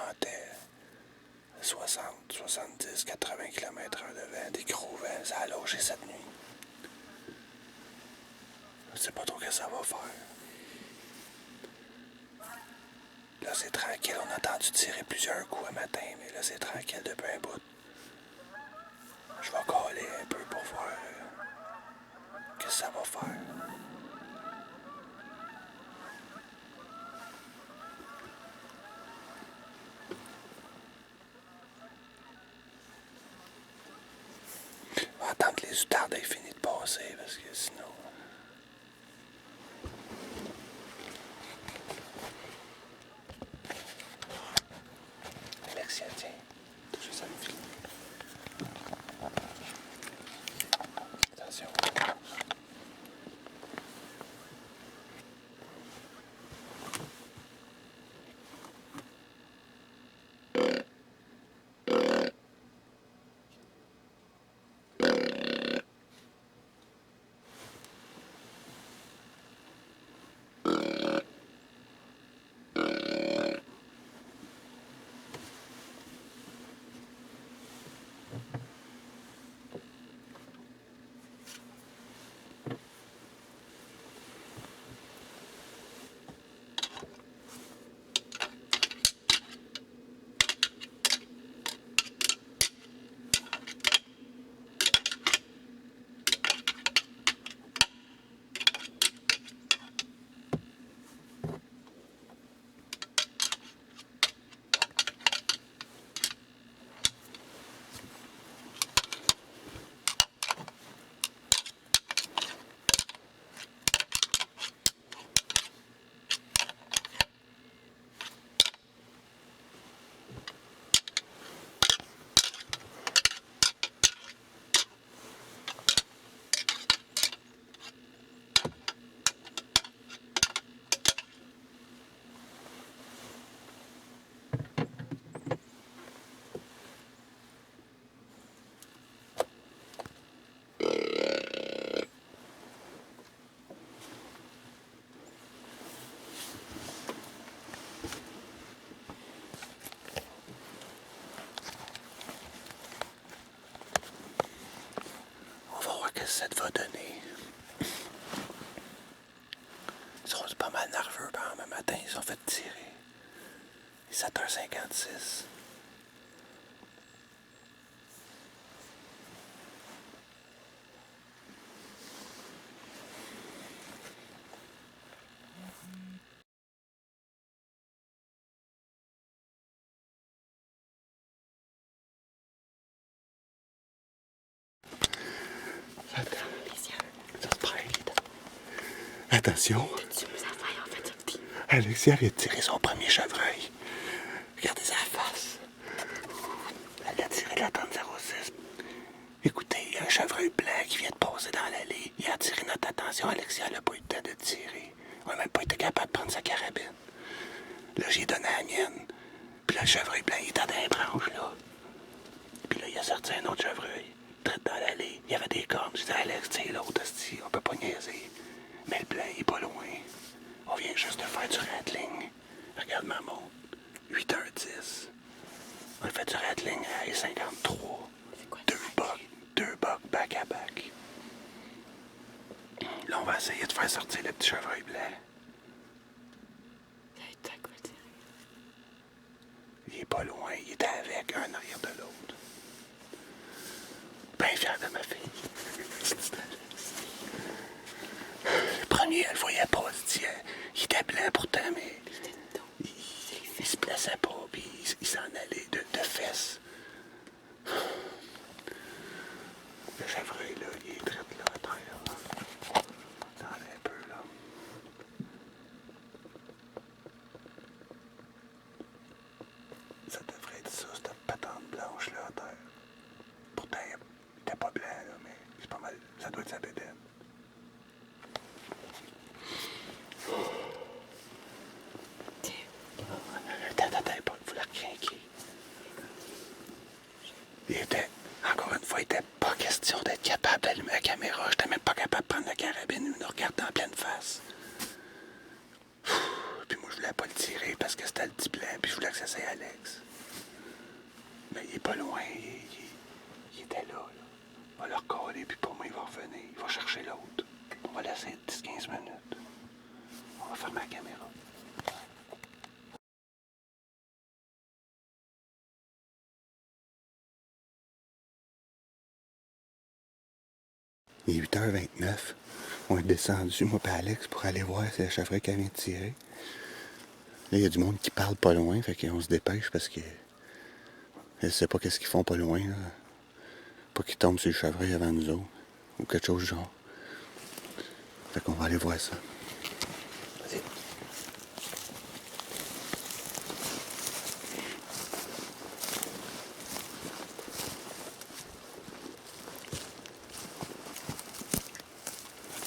ventait 60, 70, 80 km/h de vent, des gros vents. Ça a logé cette nuit. Je sais pas trop ce que ça va faire. Là, c'est tranquille. On a entendu tirer plusieurs coups un matin, mais là, c'est tranquille depuis un bout. Je vais caler un peu pour voir qu'est-ce que ça va faire. On va attendre que les outardes aient fini de passer, parce que sinon... Alexia, tiens, touche ça me filme. Attention. Ça te va donner. Ils sont pas mal nerveux par le matin, ils sont fait tirer. Il est 7h56. Attention. Alexia vient de tirer son premier chevreuil. Regardez sa face. Elle a tiré la 30-06. Écoutez, il y a un chevreuil blanc qui vient de passer dans l'allée. Il a attiré notre attention. Alexia n'a pas eu le temps de tirer. On n'a même pas été capable de prendre sa carabine. Là, j'ai donné à la mienne. Puis là, le chevreuil blanc, il était dans les branches, là. Puis là, il a sorti un autre chevreuil. Traite dans l'allée. Il y avait des cornes. Je disais, Alex, tu sais, l'autre, on peut pas niaiser. Mais le blanc, il est pas loin. On vient juste de faire du rattling. Regarde ma montre. 8h10. On a fait du rattling à 53. Deux bucks back à back. Là, on va essayer de faire sortir le petit chevreuil blanc. Il est pas loin. Il était avec un arrière de l'autre. Bien fier de ma fille. Le premier, elle le voyait pas. Il était blanc pourtant, mais il se plaçait pas, puis il s'en allait de fesses. Le chevreuil, là, il est traite là, à terre. Attendez un peu, là. Ça devrait être ça, cette patente blanche, là, à terre. Pourtant, il était pas blanc, là, mais c'est pas mal. Ça doit être sa bédaine. Attends, il faut la craquer. Encore une fois, il était pas question d'être capable d'allumer la caméra. J'étais même pas capable de prendre la carabine et nous regarder en pleine face. Puis moi, je voulais pas le tirer parce que c'était le petit blanc, puis je voulais que que ça c'est Alex. Mais il est pas loin, il était là. On va le recoller, puis pour moi, il va revenir. Il va chercher l'autre. On va laisser 10-15 minutes. On va fermer la caméra. Il est 8h29. On est descendu, moi et Alex, pour aller voir si la chevreuil qui vient de tirer. Là, il y a du monde qui parle pas loin, fait qu'on se dépêche parce que je sais pas qu'est-ce qu'ils font pas loin, là. Pas qu'ils tombent sur le chevreuil avant nous autres, ou quelque chose du genre. Fait qu'on va aller voir ça. Vas-y.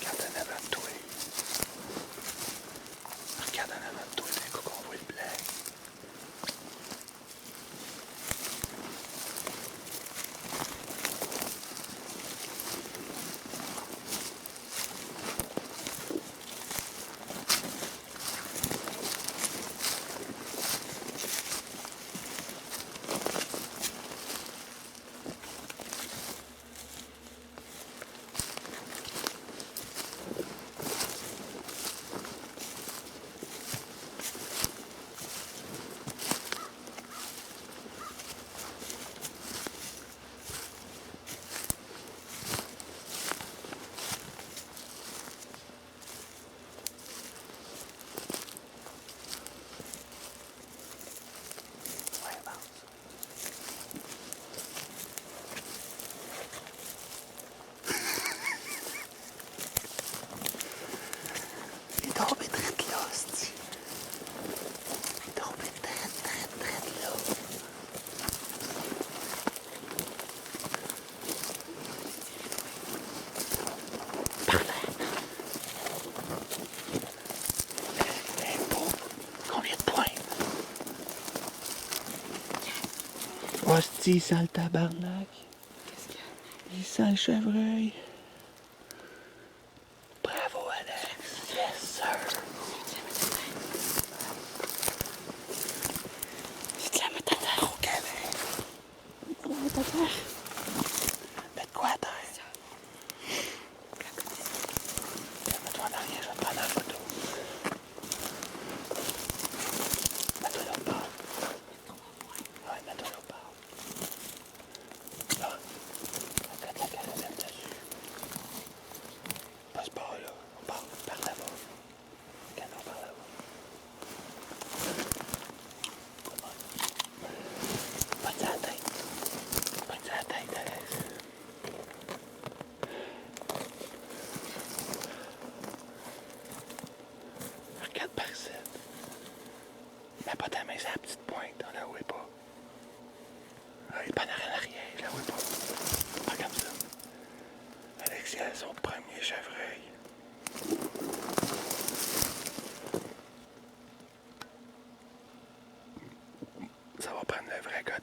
Regarde en avant de toi. Regarde en avant de toi, d'un coup qu'on voit le blanc. Il est tombé très là, hostie. Il est tombé très là. Combien de points? Hostie, il sent le tabarnak. Qu'est-ce qu'il y a? Il sent le chevreuil. Bravo, Alex. Yes, sir. C'est de la mettre à terre. Au câlin. C'est de la mettre à terre. Mets de quoi à terre? Mets-toi en arrière, je vais te prendre en photo. Mets-toi l'autre bord. Ouais, mets-toi l'autre bord. Là, regarde la caravane dessus. Pas ce bord-là. On part par là-bas. Canon par là-bas. Pas de la tête. Pas de la tête, Alex. Regarde par ici. Mets pas ta main sur la petite pointe, on la voit pas. Il est pas en arrière, je la vois pas. Pas comme ça. Alex, il a son premier chevreuil. Ça va prendre le vrai gars